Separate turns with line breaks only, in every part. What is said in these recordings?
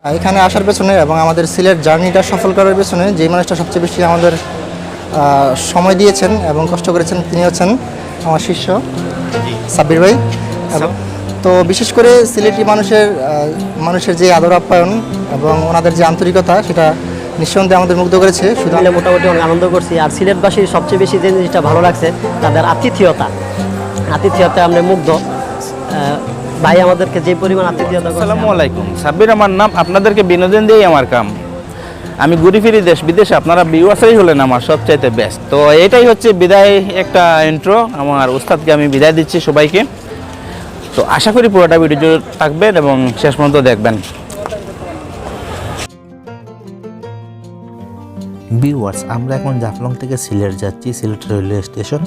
এখানে আসার পেছনে এবং আমাদের সিলেট জার্নিটা সফল করার পেছনে যেই মানুষটা সবচেয়ে বেশি আমাদের সময় দিয়েছেন এবং কষ্ট করেছেন তিনি হচ্ছেন আমার শিষ্য সাব্বির ভাই। তো বিশেষ করে সিলেটি মানুষের যে আদর আপ্যায়ন এবং ওনাদের যে আন্তরিকতা সেটা নিঃসন্দেহে আমাদের মুগ্ধ করেছে।
শুধু মোটামুটি অনেক আনন্দ করছি। আর সিলেটবাসীর সবচেয়ে বেশি যে জিনিসটা ভালো লাগছে তাদের আতিথেয়তা আমরা মুগ্ধ। ভাই আমাদেরকে যে পরিমাণ আতিথেয়তা।
আসসালামু আলাইকুম, সাব্বির আমার নাম। আপনাদেরকে বিনোদন দিয়েই আমার কাম। আমি ঘুরি ফিরি দেশ বিদেশে, আপনারা ভিউয়ার্সই হলেন আমার সবচাইতে বেস্ট। তো এটাই হচ্ছে বিদায়, একটা ইন্ট্রো। আমার উস্তাদকে আমি বিদায় দিচ্ছি সবাইকে। তো আশা করি পুরোটা ভিডিও থাকবেন এবং শেষ পর্যন্ত দেখবেন।
ভিউয়ার্স, আমরা এখন জাফলং থেকে সিলেট যাচ্ছি, সিলেট রেলওয়ে স্টেশন।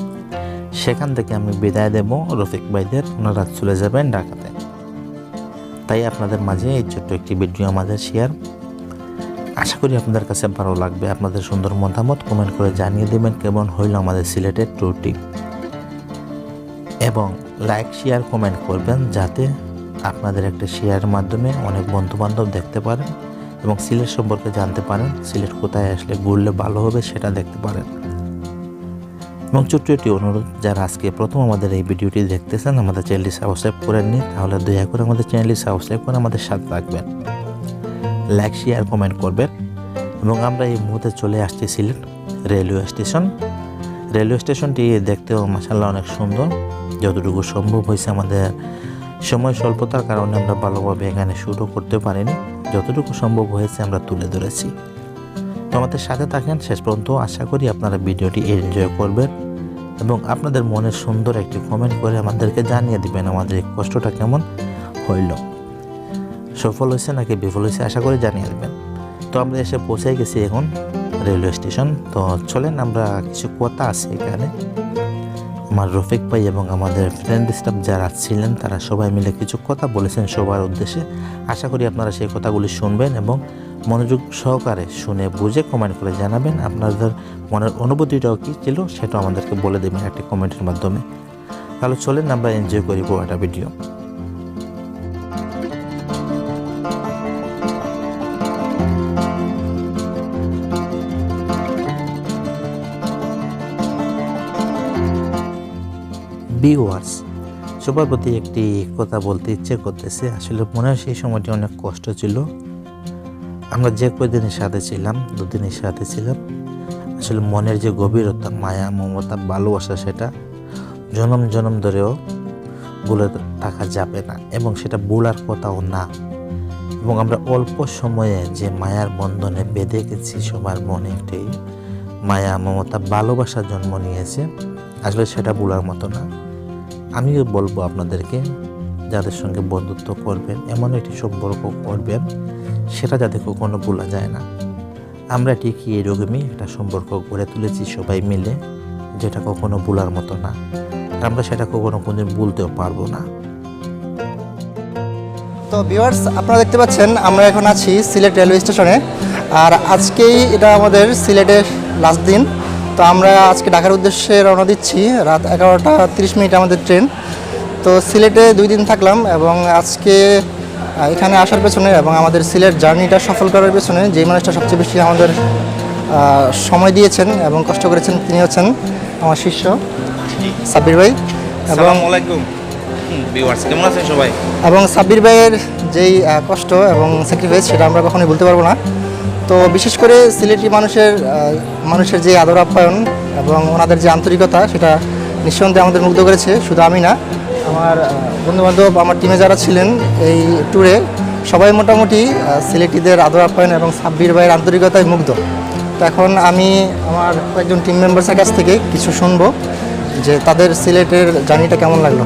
সেখান থেকে আমি বিদায় দেব রফিক ভাইদের, ওনারা চলে যাবেন ঢাকাতে। তাই আপনাদের মাঝে এই ছোট্ট একটি ভিডিও আমাদের শেয়ার। আশা করি আপনাদের কাছে ভালো লাগবে। আপনাদের সুন্দর মতামত কমেন্ট করে জানিয়ে দেবেন কেমন হইল আমাদের সিলেটের ট্যুরটি, এবং লাইক শেয়ার কমেন্ট করবেন যাতে আপনাদের একটা শেয়ারের মাধ্যমে অনেক বন্ধুবান্ধব দেখতে পারেন এবং সিলেট সম্পর্কে জানতে পারেন। সিলেট কোথায় আসলে ঘুরলে ভালো হবে সেটা দেখতে পারেন। এবং ছোট্ট একটি অনুরোধ, যারা আজকে প্রথম আমাদের এই ভিডিওটি দেখতেছেন, আমাদের চ্যানেলটি সাবস্ক্রাইব করেননি, তাহলে দয়া করে আমাদের চ্যানেলটি সাবস্ক্রাইব করে আমাদের সাথে থাকবেন, লাইক শেয়ার কমেন্ট করবেন। এবং আমরা এই মুহূর্তে চলে আসছি সিলেট রেলওয়ে স্টেশন। রেলওয়ে স্টেশনটি দেখতেও মাশাআল্লাহ অনেক সুন্দর। যতটুকু সম্ভব হয়েছে, আমাদের সময় স্বল্পতার কারণে আমরা ভালোভাবে এখানে শুটও করতে পারিনি। যতটুকু সম্ভব হয়েছে আমরা তুলে ধরেছি। তো আমাদের সাথে থাকেন শেষ পর্যন্ত। আশা করি আপনারা ভিডিওটি এনজয় করবেন এবং আপনাদের মনের সুন্দর একটি কমেন্ট করে আমাদেরকে জানিয়ে দিবেন আমাদের এই কষ্টটা কেমন হইল, সফল হয়েছে নাকি বিফল হয়েছে, আশা করি জানিয়ে দেবেন। তো আমরা এসে পৌঁছে গেছি এখন রেলওয়ে স্টেশন। তো চলেন, আমরা কিছু কথা আছে এখানে। আমার রফিক ভাই এবং আমাদের ফ্রেন্ড স্টাফ যারা ছিলেন তারা সবাই মিলে কিছু কথা বলেছেন সবার উদ্দেশ্যে। আশা করি আপনারা সেই কথাগুলি শুনবেন এবং মনোযোগ সহকারে শুনে বুঝে কমেন্ট করে জানাবেন। আপনাদের মনের অনুভূতিটাও কী ছিল সেটাও আমাদেরকে বলে দেবেন একটি কমেন্টের মাধ্যমে। তাহলে চলেন আমরা এনজয় করি পুরোটা ভিডিও। ভিউয়ার্স, সবার প্রতি একটি কথা বলতে ইচ্ছে করতেছে। আসলে মনে হয় সেই সময়টি অনেক কষ্ট ছিল। আমরা যে কয়দিনের সাথে ছিলাম, দুদিনের সাথে ছিলাম, আসলে মনের যে গভীরতা, মায়া, মমতা, ভালোবাসা, সেটা জনম জনম ধরেও ভুলে থাকা যাবে না এবং সেটা ভুলার কথাও না। এবং আমরা অল্প সময়ে যে মায়ার বন্ধনে বেঁধে গেছি, সবার মনে একটি মায়া, মমতা, ভালোবাসা জন্ম নিয়েছে, আসলে সেটা ভুলার মতো না। আমিও বলবো আপনাদেরকে, যাদের সঙ্গে বন্ধুত্ব করবেন, এমন একটি সম্পর্ক করবেন সেটা যাতে কখনো ভোলা যায় না। আমরা ঠিকই এরকমই একটা সম্পর্ক গড়ে তুলেছি সবাই মিলে, যেটা কখনো ভোলার মতো না। আমরা সেটা কখনো কোনদিন ভুলতেও পারবো না।
তো ভিউয়ার্স, আপনারা দেখতে পাচ্ছেন আমরা এখন আছি সিলেট রেলওয়ে স্টেশনে। আর আজকেই এটা আমাদের সিলেটের লাস্ট দিন। তো আমরা আজকে ঢাকার উদ্দেশ্যে রওনা দিচ্ছি। রাত 11টা 30 মিনিট আমাদের ট্রেন। তো সিলেটে 2 দিন থাকলাম এবং আজকে এখানে আসার পেছনে এবং আমাদের সিলেট জার্নিটা সফল করার পেছনে যেই মানুষটা সবচেয়ে বেশি আমাদের সময় দিয়েছেন এবং কষ্ট করেছেন তিনি হচ্ছেন আমার শিষ্য সাব্বির ভাই। এবং সাব্বির ভাইয়ের যেই কষ্ট এবং স্যাক্রিফাইস সেটা আমরা কখনোই বলতে পারবো না। তো বিশেষ করে সিলেটি মানুষের যে আদর আপ্যায়ন এবং ওনাদের যে আন্তরিকতা সেটা নিঃসন্দেহে আমাদের মুগ্ধ করেছে। শুধু আমি না, আমার বন্ধুবান্ধব, আমার টিমে যারা ছিলেন এই ট্যুরে, সবাই মোটামুটি সিলেটিদের আদর আপ্যায়ন এবং সাব্বির ভাইয়ের আন্তরিকতায় মুগ্ধ। তো এখন আমি আমার কয়েকজন টিম মেম্বার্সের কাছ থেকে কিছু শুনবো যে তাদের সিলেটের জার্নিটা কেমন লাগলো।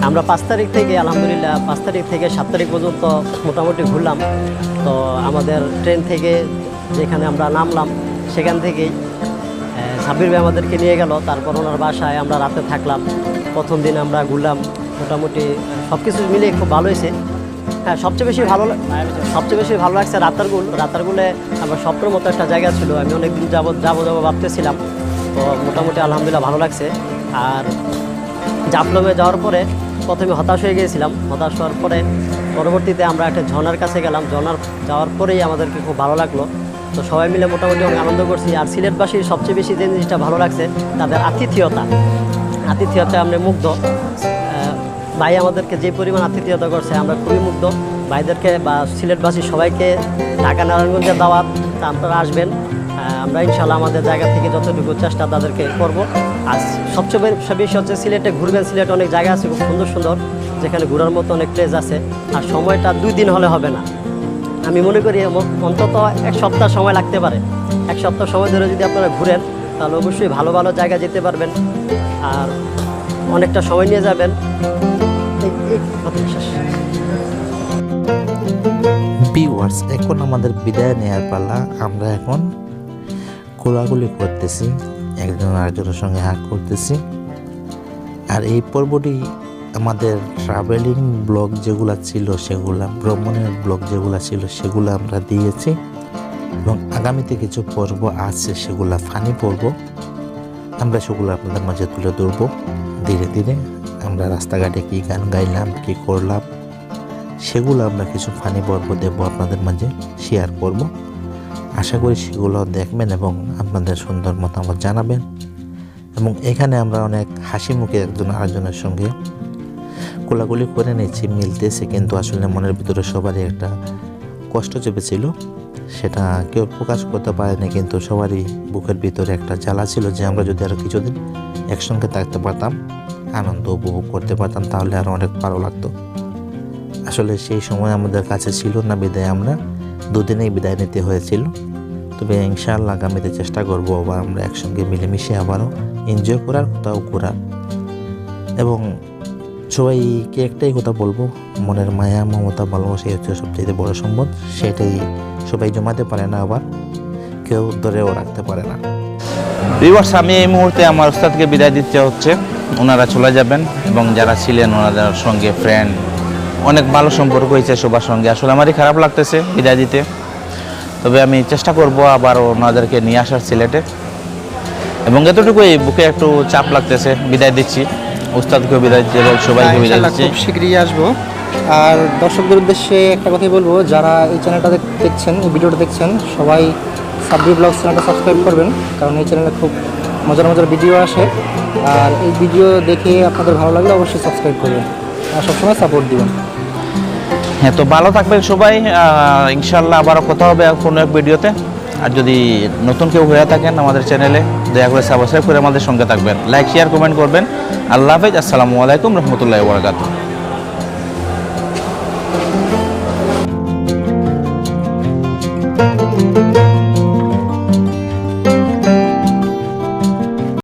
আমরা 5 তারিখ থেকে আলহামদুলিল্লাহ 5 তারিখ থেকে 7 তারিখ পর্যন্ত মোটামুটি ঘুরলাম। তো আমাদের ট্রেন থেকে যেখানে আমরা নামলাম সেখান থেকেই সাব্বির ভাই আমাদেরকে নিয়ে গেল। তারপর ওনার বাসায় আমরা রাতে থাকলাম। প্রথম দিন আমরা ঘুরলাম, মোটামুটি সব কিছু মিলে খুব ভালো হয়েছে। হ্যাঁ, সবচেয়ে বেশি ভালো লাগছে রাতারগুলে আমার স্বপ্নের মতো একটা জায়গা ছিল। আমি অনেকদিন যাবো ভাবতেছিলাম। তো মোটামুটি আলহামদুলিল্লাহ ভালো লাগছে। আর জাফলংয়ে যাওয়ার পরে প্রথমে হতাশ হয়ে গিয়েছিলাম। হতাশ হওয়ার পরে পরবর্তীতে আমরা একটা ঝর্ণার কাছে গেলাম। ঝর্ণার যাওয়ার পরেই আমাদেরকে খুব ভালো লাগলো। তো সবাই মিলে মোটামুটি অনেক আনন্দ করছি। আর সিলেটবাসীর সবচেয়ে বেশি যে জিনিসটা ভালো লাগছে তাদের আতিথেয়তা আমরা মুগ্ধ। ভাই আমাদেরকে যে পরিমাণ আতিথেয়তা করছে আমরা খুবই মুগ্ধ। ভাইদেরকে বা সিলেটবাসী সবাইকে ঢাকা নারায়ণগঞ্জের দাওয়াত, তা আপনারা আসবেন। আমরা ইনশাল্লাহ আমাদের জায়গা থেকে যতটুকু চেষ্টা তাদেরকে করব। আর সবচেয়ে বেশি হচ্ছে সিলেটে ঘুরবেন। সিলেটে অনেক জায়গা আছে খুব সুন্দর সুন্দর, যেখানে ঘোরার মতো অনেক প্লেস আছে। আর সময়টা 2 দিন হলে হবে না, আমি মনে করি অন্তত 1 সপ্তাহ সময় লাগতে পারে। 1 সপ্তাহ সময় ধরে যদি আপনারা ঘুরেন তাহলে অবশ্যই ভালো ভালো জায়গা যেতে পারবেন আর অনেকটা সময় নিয়ে যাবেন।
ভিউয়ার্স, এখন আমাদের বিদায় নেওয়ার পালা। আমরা এখন কোলাগুলি করতেছি, একজন আরেকজনের সঙ্গে হাত করতেছি। আর এই পর্বটি আমাদের ট্রাভেলিং ব্লগ যেগুলো ছিল সেগুলা, ভ্রমণের ব্লগ যেগুলো ছিল সেগুলো আমরা দিয়েছি এবং আগামীতে কিছু পর্ব আছে, সেগুলা ফানি পর্ব। আমরা সেগুলো আপনাদের মাঝে তুলে ধরবো ধীরে ধীরে। আমরা রাস্তাঘাটে কী গান গাইলাম, কী করলাম, সেগুলো আমরা কিছু ফানি পর্ব দেব, আপনাদের মাঝে শেয়ার করব। আশা করি সেগুলো দেখবেন এবং আপনাদের সুন্দর মতামত জানাবেন। এবং এখানে আমরা অনেক হাসি মুখে একজন আরেকজনের সঙ্গে কোলাকুলি করে নিচ্ছি, মিলতেছে, কিন্তু আসলে মনের ভিতরে সবারই একটা কষ্ট চেপেছিল, সেটা কেউ প্রকাশ করতে পারেনি। কিন্তু সবারই বুকের ভিতরে একটা জ্বালা ছিল যে আমরা যদি আরও কিছুদিন একসঙ্গে থাকতে পারতাম, আনন্দ উপভোগ করতে পারতাম, তাহলে আরও অনেক ভালো লাগতো। আসলে সেই সময় আমাদের কাছে ছিল না, বিদায় আমরা 2 দিনেই বিদায় নিতে হয়েছিল। তবে ইনশাআল্লাহ আগামীতে চেষ্টা করব আবার আমরা একসঙ্গে মিলেমিশে আবারও এনজয় করার, কোথাও ঘোরার। এবং সবাইকে একটাই কথা বলবো, মনের মায়া, মমতা, ভালোবাসাই হচ্ছে সবচেয়ে বড় সম্পদ। সেটাই সবাই জমাতে পারে না, আবার কেউ ধরেও রাখতে পারে না।
ভিউয়ার্স, আমি এই মুহূর্তে আমার ওস্তাদকে বিদায় দিতে হচ্ছে। ওনারা চলে যাবেন এবং যারা ছিলেন ওনাদের সঙ্গে ফ্রেন্ড, অনেক ভালো সম্পর্ক হয়েছে সবার সঙ্গে। আসলে আমারই খারাপ লাগতেছে বিদায় দিতে, তবে আমি চেষ্টা করব আবার ওনাদেরকে নিয়ে আসার সিলেটে। এবং এতটুকুই, বুকে একটু চাপ লাগতেছে, বিদায় দিচ্ছি, উস্তাদকেও বিদায় দিচ্ছি এবং সবাইকে বিদায় দিচ্ছি।
খুব শীঘ্রই আসবো। আর দর্শকদের উদ্দেশ্যে একটা কথাই বলবো, যারা এই চ্যানেলটা দেখছেন, এই ভিডিওটা দেখছেন, সবাই সাব্বির ব্লগ চ্যানেলটা সাবস্ক্রাইব করবেন, কারণ এই চ্যানেলে খুব মজার মজার ভিডিও আসে। আর এই ভিডিও দেখে আপনাদের ভালো লাগলে অবশ্যই সাবস্ক্রাইব করবেন আর সবসময় সাপোর্ট দিবেন।
হ্যাঁ, তো ভালো থাকবেন সবাই। ইনশাল্লাহ আবারও কথা হবে কোনো এক ভিডিওতে। আর যদি নতুন কেউ হয়ে থাকেন আমাদের চ্যানেলে, দয়া করে সাবস্ক্রাইব করে আমাদের সঙ্গে থাকবেন, লাইক, শেয়ার, কমেন্ট করবেন। আল্লাহ হাফেজ। আসসালামু আলাইকুম রহমতুল্লাহি ওয়া বারাকাতুহু।